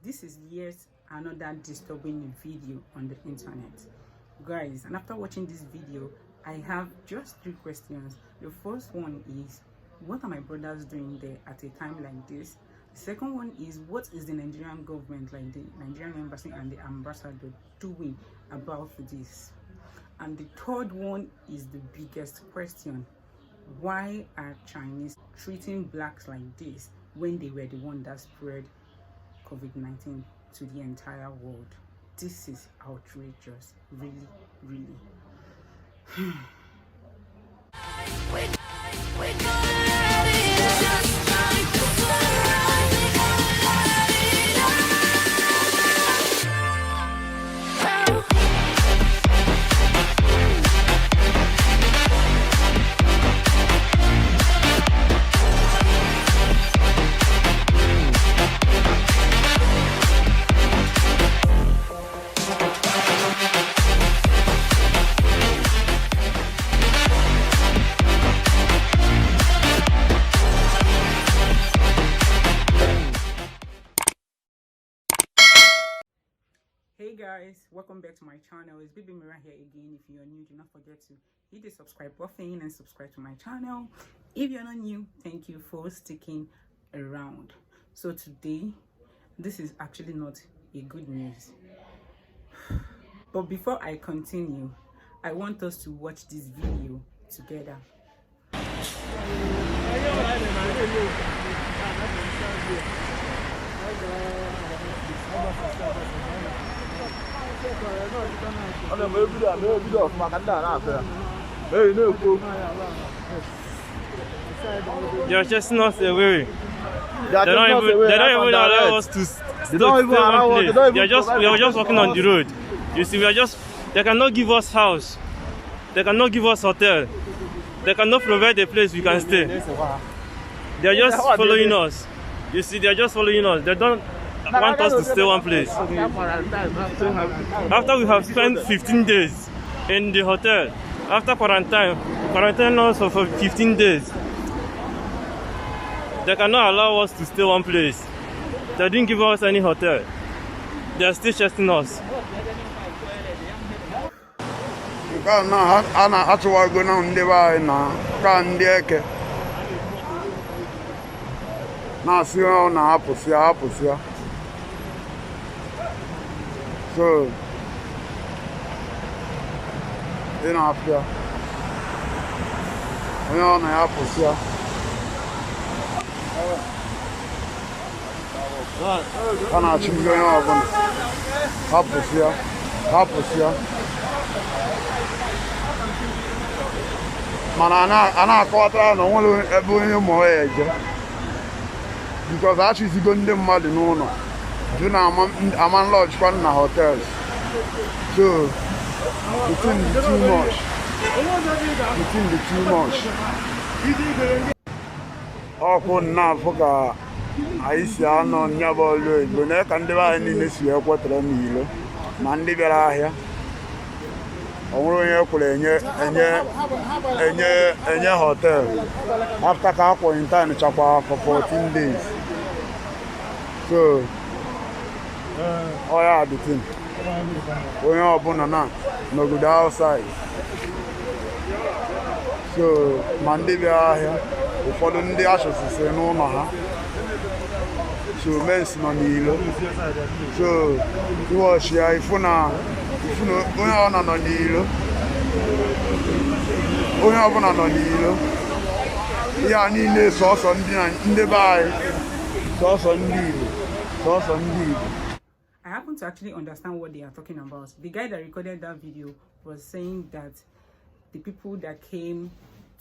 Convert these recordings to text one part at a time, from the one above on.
This is yet another disturbing video on the internet, guys. And after watching this video, I have just 3 questions. The first one is, what are my brothers doing there at a time like this? The second one is, what is the Nigerian government, like the Nigerian embassy and the ambassador, doing about this? And the third one is the biggest question: why are Chinese treating blacks like this when they were the one that spread COVID-19 to the entire world? This is outrageous, really, really. Hey guys, welcome back to my channel. It's Baby Mira here again. If you're new, do not forget to hit the subscribe button and subscribe to my channel. If you're not new, thank you for sticking around. So today, this is actually not a good news, but before I continue, I want us to watch this video together. They're just not away. They don't even allow us to stay one place. We are just walking on the road. You see, they cannot give us house. They cannot give us hotel. They cannot provide a place we can stay. They are just following us. You see, they are just following us. They don't want us to stay one place. After we have spent 15 days in the hotel, after quarantine us for 15 days, they cannot allow us to stay one place. They didn't give us any hotel. They are still chasing us. So, in Africa, we are na Africa. Ana chimgo yo abon. Africa. Mana ana akwata na nwere ebe onye mo eje. Because actually go ndị mmadụ n'ụlọ. Do na aman lodge kwan na hotels. So the thing is too much. Ọkụ na afọ aisi anọ nyaba olu Igbo na ka ndị ba niile si ekwetere n'ilo ma ndị bịara ahịa. O nwere onye kwere enye hotel after ka quarantine chakwa for 14 days. So oh yeah, the thing. Onye ọbụla na n'obodo outside. So ma ndị bịara ahịa, ụfọdụ ndị achọsisi n'ụlọ ha. So men's nọ n'ilo. So iwachi ya ifu na onye ọbụla nọ n'ilo. Onye ọbụla nọ n'ilo. Ya niile sọsọ ndị be anyị. Sọsọ ndị Igbo. I happen to actually understand what they are talking about. The guy that recorded that video was saying that the people that came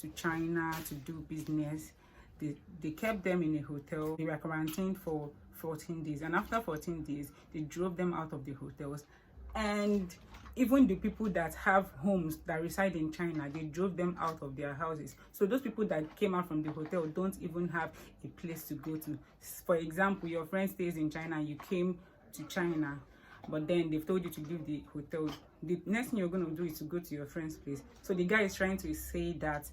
to China to do business, they kept them in a hotel. They were quarantined for 14 days. And after 14 days, they drove them out of the hotels. And even the people that have homes that reside in China, they drove them out of their houses. So those people that came out from the hotel don't even have a place to go to. For example, your friend stays in China and you came to China, but then they've told you to leave the hotel. The next thing you're going to do is to go to your friend's place. So the guy is trying to say that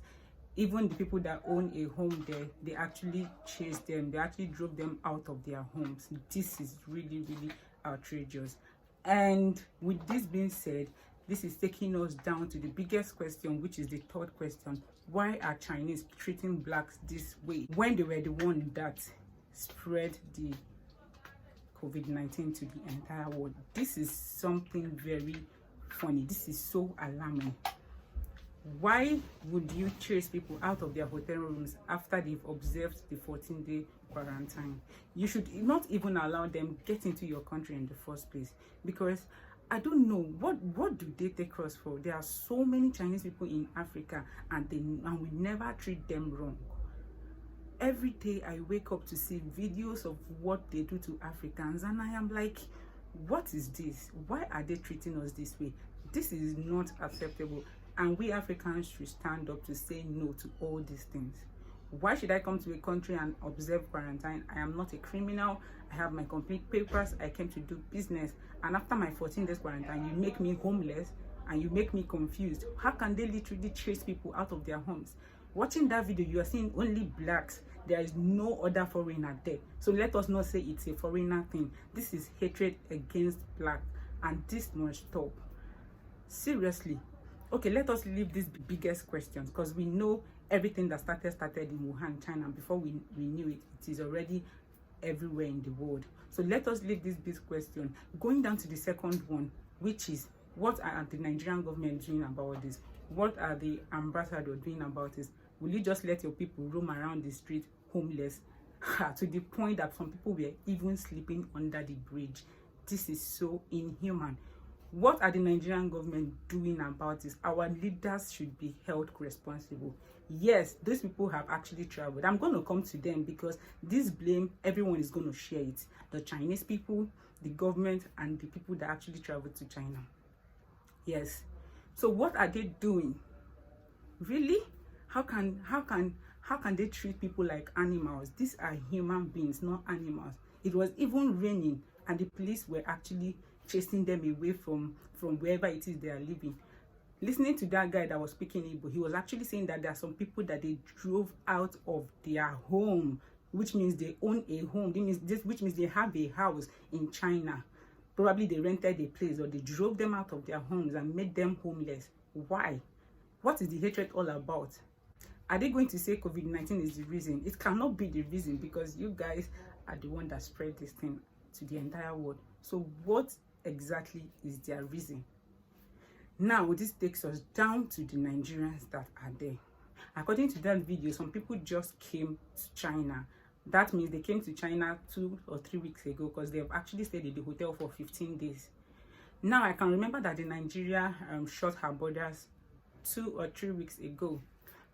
Even the people that own a home there, they actually chased them. They actually drove them out of their homes. This is really, really outrageous. And with this being said, this is taking us down to the biggest question, which is the third question. Why are Chinese treating blacks this way when they were the one that spread the COVID-19 to the entire world? This is something very funny. This is so alarming. Why would you chase people out of their hotel rooms after they've observed the 14-day quarantine? You should not even allow them get into your country in the first place, because I don't know what do they take us for. There are so many Chinese people in Africa, and we never treat them wrong. Every day I wake up to see videos of what they do to Africans, and I am like, what is this? Why are they treating us this way? This is not acceptable. And we Africans should stand up to say no to all these things. Why should I come to a country and observe quarantine? I am not a criminal. I have my complete papers. I came to do business. And after my 14 days quarantine, you make me homeless and you make me confused. How can they literally chase people out of their homes? Watching that video, you are seeing only blacks. There is no other foreigner there. So let us not say it's a foreigner thing. This is hatred against black, and this must stop. Seriously. Okay, let us leave these biggest questions, because we know everything that started in Wuhan, China. Before we knew it, it is already everywhere in the world. So let us leave this big question. Going down to the second one, which is, what are the Nigerian government doing about this? What are the ambassadors doing about this? Will you just let your people roam around the street homeless? To the point that some people were even sleeping under the bridge. This is so inhuman. What are the Nigerian government doing about this? Our leaders should be held responsible. Yes, those people have actually traveled. I'm going to come to them, because this blame, everyone is going to share it. The Chinese people, the government, and the people that actually traveled to China. Yes. So what are they doing? Really? How can they treat people like animals? These are human beings, not animals. It was even raining, and the police were actually chasing them away from wherever it is they are living. Listening to that guy that was speaking Igbo, he was actually saying that there are some people that they drove out of their home, which means they own a home. Which means they have a house in China. Probably they rented a place, or they drove them out of their homes and made them homeless. Why? What is the hatred all about? Are they going to say COVID-19 is the reason? It cannot be the reason, because you guys are the one that spread this thing to the entire world. So what exactly is their reason? Now this takes us down to the Nigerians that are there. According to that video, some people just came to China. That means they came to China 2 or 3 weeks ago, because they have actually stayed in the hotel for 15 days. Now I can remember that the Nigeria shut her borders 2 or 3 weeks ago.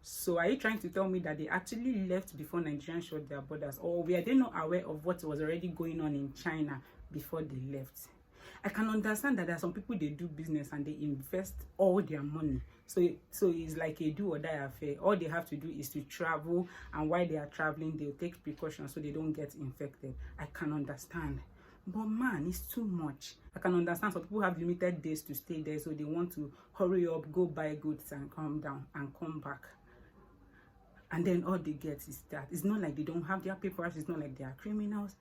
So are you trying to tell me that they actually left before Nigerians shut their borders, or were they not aware of what was already going on in China before they left? I can understand that there are some people, they do business and they invest all their money. So it's like a do or die affair. All they have to do is to travel, and while they are traveling, they'll take precautions so they don't get infected. I can understand. But man, it's too much. I can understand some people have limited days to stay there, so they want to hurry up, go buy goods and come down and come back. And then all they get is that. It's not like they don't have their papers. It's not like they are criminals.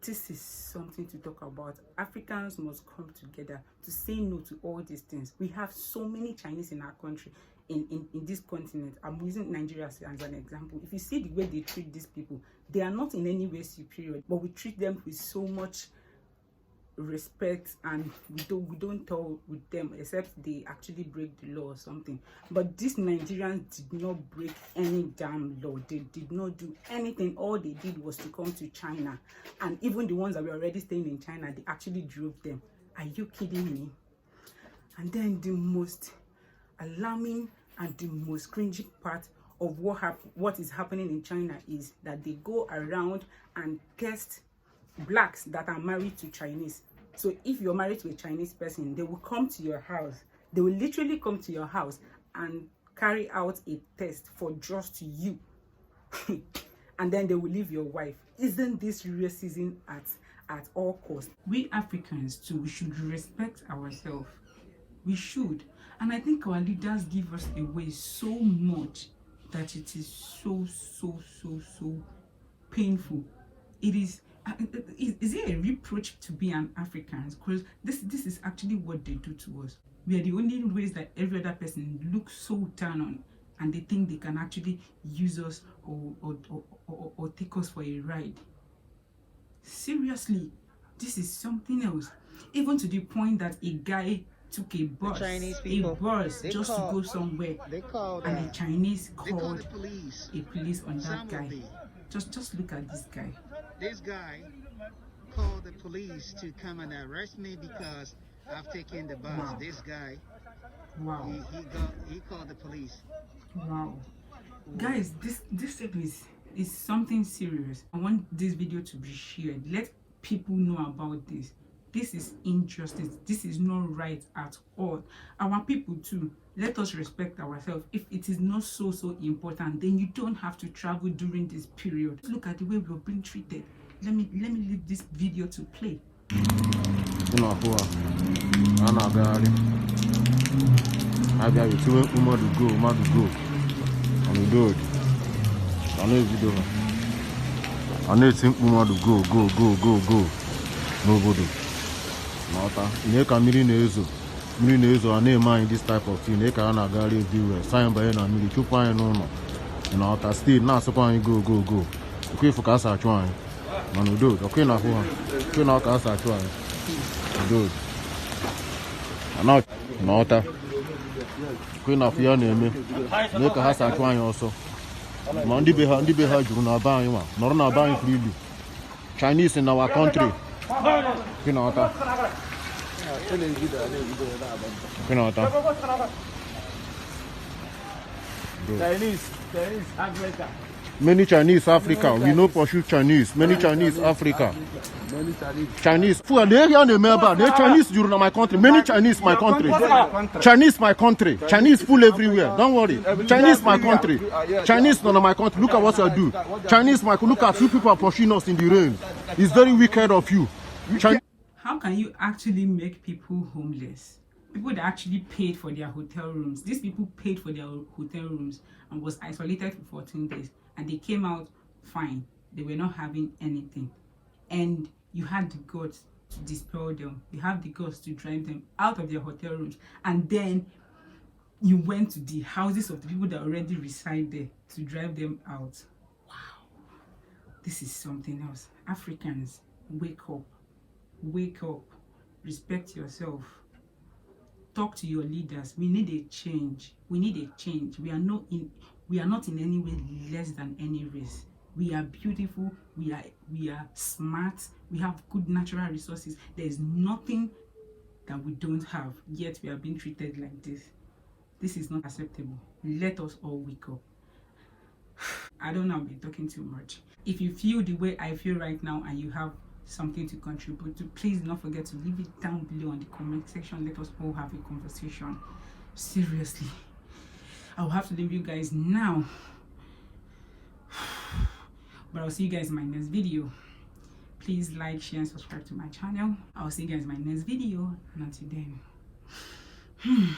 This is something to talk about. Africans must come together to say no to all these things. We have so many Chinese in our country, in this continent. I'm using Nigeria as an example. If you see the way they treat these people, they are not in any way superior, but we treat them with so much respect, and we don't talk with them except they actually break the law or something. But these Nigerians did not break any damn law. They did not do anything. All they did was to come to China, and even the ones that were already staying in China, they actually drove them. Are you kidding me? And then the most alarming and the most cringy part of what is happening in China is that they go around and test blacks that are married to Chinese. So if you're married to a Chinese person, they will come to your house. They will literally come to your house and carry out a test for just you. And then they will leave your wife. Isn't this racism at all costs? We Africans too, we should respect ourselves. We should. And I think our leaders give us away so much that it is so painful. It is. Is it a reproach to be an African? Because this is actually what they do to us. We are the only ways that every other person looks so down on, and they think they can actually use us or take us for a ride. Seriously, this is something else. Even to the point that a guy took a bus just to go somewhere, and the Chinese called a police on that guy. Just look at this guy. This guy called the police to come and arrest me because I've taken the bus. Wow. This guy, Wow. he called the police. Wow. Guys, this is something serious. I want this video to be shared. Let people know about this. This is injustice. This is not right at all. Our people too, let us respect ourselves. If it is not so important, then you don't have to travel during this period. Look at the way we're being treated. Let me leave this video to play. Neka mmiri na-ezo a na-eme anyị this type of thing. Neka a na-agagharị everywhere sayị banye na mmiri chụpụ anyị n'ụlọ n'ọta steeti na-asịkwa anyị go okwe ifu ka a sa achụ anyị mana udo okwe na afụ ha okwe na ọka a sa achụ anyị udo n'ọta okwe na afụ ya na-eme mee ka ha sa achụ anyị ọsọ ma ndị be ha juru na be anyị nwa nọrọ na be anyị freely. Chinese in our country. You know what? Chinese Africa. Many Chinese Africa. We no pursue Chinese. Many Chinese Africa. Chinese. Full they here in Melbourne. They Chinese you in my country. Many Chinese my country. Chinese my country. Chinese full everywhere. Don't worry. Chinese my country. Chinese not my country. Look at what I do. Chinese my look at few people are pursuing us in the rain. It's very wicked of you. How can you actually make people homeless? People that actually paid for their hotel rooms. These people paid for their hotel rooms and was isolated for 14 days. And they came out fine. They were not having anything. And you had the guts to dispel them. You have the guts to drive them out of their hotel rooms. And then you went to the houses of the people that already reside there to drive them out. Wow. This is something else. Africans, wake up. Wake up. Respect yourself. Talk to your leaders. We need a change. We need a change. We are not in any way less than any race. We are beautiful. We are smart. We have good natural resources. There is nothing that we don't have, yet we are being treated like this. This is not acceptable. Let us all wake up. I don't know, I've been talking too much. If you feel the way I feel right now and you have something to contribute to, please do not forget to leave it down below in the comment section. Let us all have a conversation. Seriously, I'll have to leave you guys now, but I'll see you guys in my next video. Please like, share, and subscribe to my channel. I'll see you guys in my next video, and until then